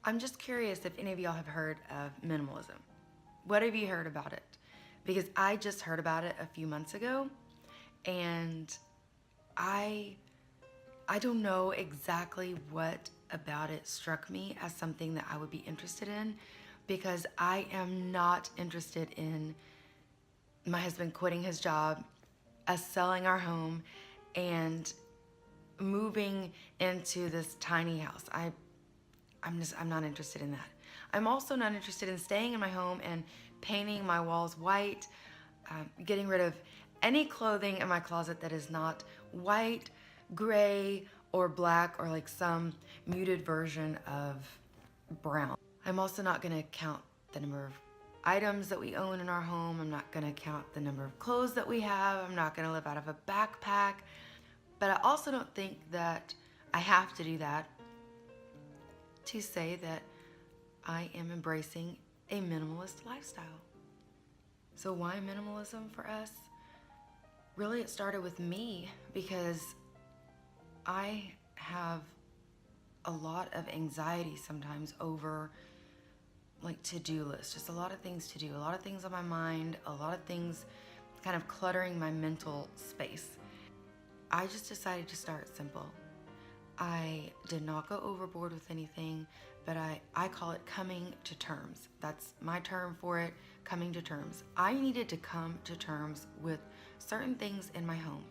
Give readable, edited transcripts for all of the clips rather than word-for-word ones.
I'm just curious if any of y'all have heard of minimalism. What have you heard about it? Because I just heard about it a few months ago, and I don't know exactly what about it struck me as something that I would be interested in, because I am not interested in my husband quitting his job, us selling our home, and moving into this tiny house. I'm not interested in that. I'm also not interested in staying in my home and painting my walls white, getting rid of any clothing in my closet that is not white, gray, or black, or like some muted version of brown. I'm also not gonna count the number of items that we own in our home. I'm not gonna count the number of clothes that we have. I'm not gonna live out of a backpack. But I also don't think that I have to do that to say that I am embracing a minimalist lifestyle. So why minimalism for us? Really, it started with me because I have a lot of anxiety sometimes over like to-do lists, just a lot of things to do, a lot of things on my mind, a lot of things kind of cluttering my mental space. I just decided to start simple. I did not go overboard with anything, but I call it coming to terms. That's my term for it, coming to terms. I needed to come to terms with certain things in my home.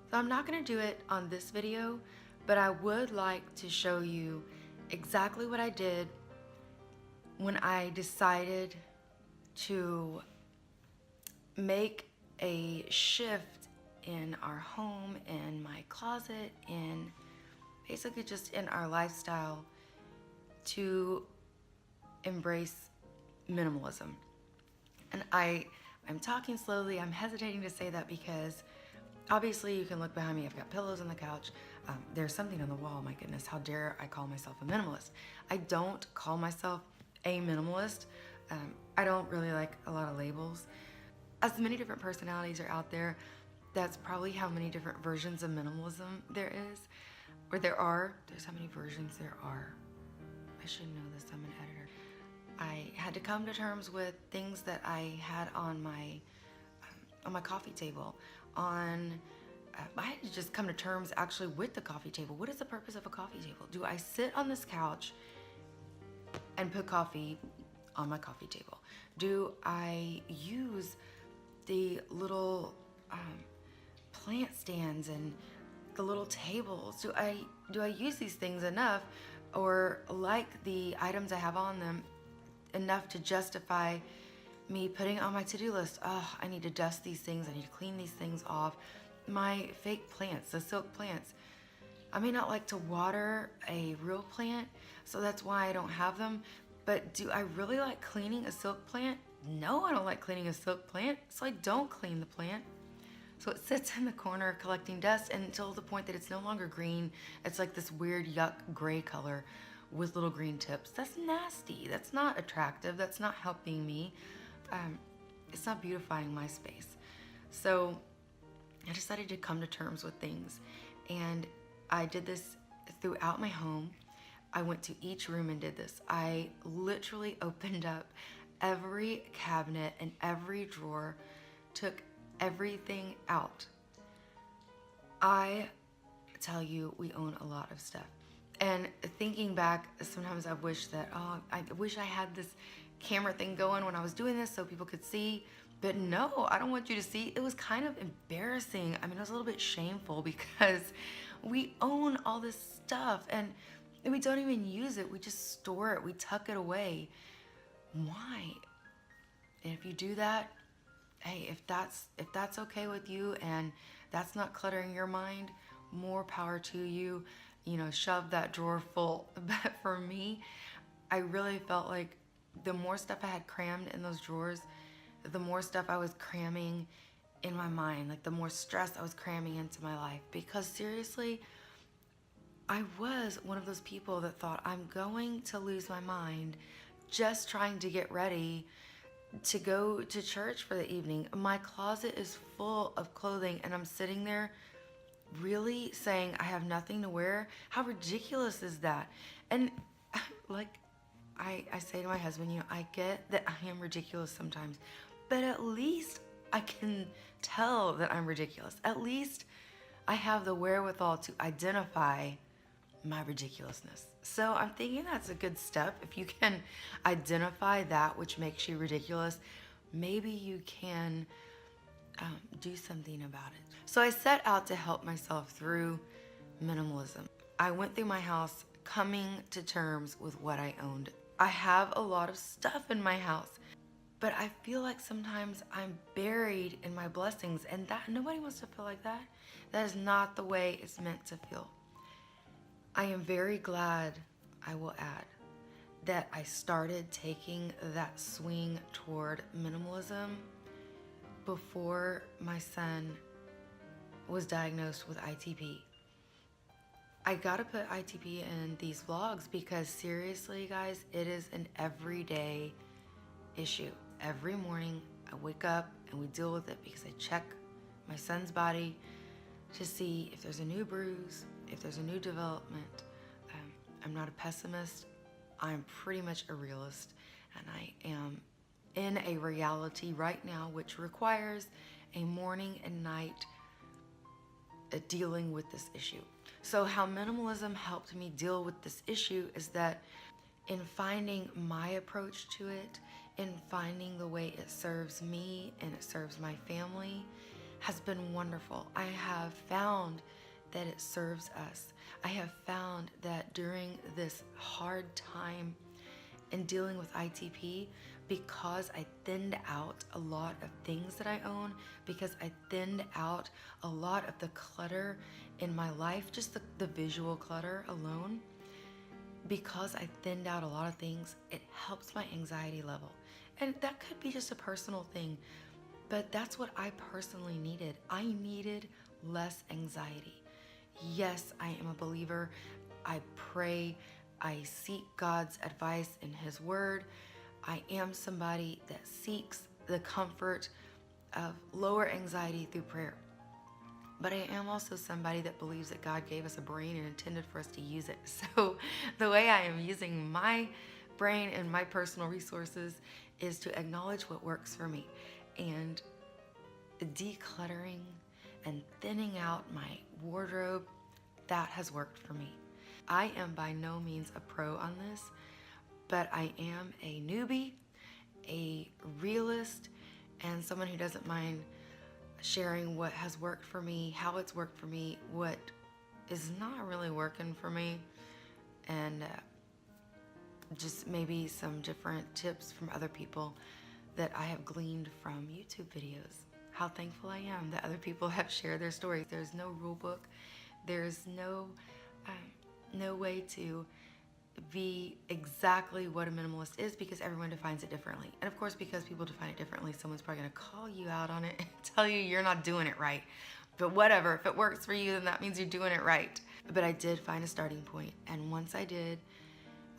So I'm not gonna do it on this video, but I would like to show you exactly what I did when I decided to make a shift in our home, in my closet, in basically just in our lifestyle to embrace minimalism. And I'm talking slowly. I'm hesitating to say that because obviously you can look behind me. I've got pillows on the couch. There's something on the wall. My goodness, how dare I call myself a minimalist? I don't call myself a minimalist. I don't really like a lot of labels. As many different personalities are out there, that's probably how many different versions of minimalism there is. Or there's how many versions there are. I should know this, I'm an editor. I had to come to terms with things that I had on my coffee table. I had to just come to terms actually with the coffee table. What is the purpose of a coffee table? Do I sit on this couch and put coffee on my coffee table? Do I use the little plant stands and the little tables? Do I use these things enough, or like the items I have on them enough to justify me putting on my to-do list? Oh, I need to dust these things, I need to clean these things off. My fake plants, the silk plants, I may not like to water a real plant, so that's why I don't have them. But do I really like cleaning a silk plant? No, I don't like cleaning a silk plant, so I don't clean the plant. So it sits in the corner collecting dust until the point that it's no longer green. It's like this weird yuck gray color with little green tips. That's nasty. That's not attractive. That's not helping me. It's not beautifying my space. So I decided to come to terms with things. And I did this throughout my home. I went to each room and did this. I literally opened up every cabinet and every drawer, took everything out. I tell you, we own a lot of stuff. And thinking back, sometimes I wish that, I wish I had this camera thing going when I was doing this so people could see. But no, I don't want you to see. It was kind of embarrassing. I mean, it was a little bit shameful because we own all this stuff and we don't even use it. We just store it. We tuck it away. Why? And if you do that, hey, if that's okay with you and that's not cluttering your mind, more power to you. You know, shove that drawer full. But for me, I really felt like the more stuff I had crammed in those drawers, the more stuff I was cramming in my mind, like the more stress I was cramming into my life. Because seriously, I was one of those people that thought I'm going to lose my mind just trying to get ready to go to church for the evening. My closet is full of clothing and I'm sitting there really saying I have nothing to wear. How ridiculous is that? And like, I say to my husband, I get that I am ridiculous sometimes, but at least I can tell that I'm ridiculous. At least I have the wherewithal to identify my ridiculousness. So I'm thinking that's a good step. If you can identify that which makes you ridiculous, maybe you can do something about it. So I set out to help myself through minimalism. I went through my house coming to terms with what I owned. I have a lot of stuff in my house, but I feel like sometimes I'm buried in my blessings, and that nobody wants to feel like that. That is not the way it's meant to feel. I am very glad, I will add, that I started taking that swing toward minimalism before my son was diagnosed with ITP. I gotta put ITP in these vlogs because seriously, guys, it is an everyday issue. Every morning I wake up and we deal with it because I check my son's body to see if there's a new bruise, if there's a new development. I'm not a pessimist. I'm pretty much a realist, and I am in a reality right now which requires a morning and night dealing with this issue. So how minimalism helped me deal with this issue is that in finding my approach to it, in finding the way it serves me and it serves my family, has been wonderful. I have found that it serves us. I have found that during this hard time in dealing with ITP, because I thinned out a lot of things that I own, because I thinned out a lot of the clutter in my life, just the visual clutter alone, because I thinned out a lot of things, it helps my anxiety level. And that could be just a personal thing, but that's what I personally needed. I needed less anxiety. Yes, I am a believer. I pray. I seek God's advice in His Word. I am somebody that seeks the comfort of lower anxiety through prayer. But I am also somebody that believes that God gave us a brain and intended for us to use it. So the way I am using my brain and my personal resources is to acknowledge what works for me. And decluttering and thinning out my wardrobe, that has worked for me. I am by no means a pro on this, but I am a newbie, a realist, and someone who doesn't mind sharing what has worked for me, how it's worked for me, what is not really working for me, and just maybe some different tips from other people that I have gleaned from YouTube videos. How thankful I am that other people have shared their stories. There's no rule book. There's no way to be exactly what a minimalist is because everyone defines it differently. And of course, because people define it differently, someone's probably gonna call you out on it and tell you you're not doing it right. But whatever, if it works for you, then that means you're doing it right. But I did find a starting point, and once I did,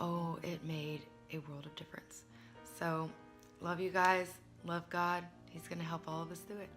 oh, it made a world of difference. So, love you guys, love God. He's gonna help all of us through it.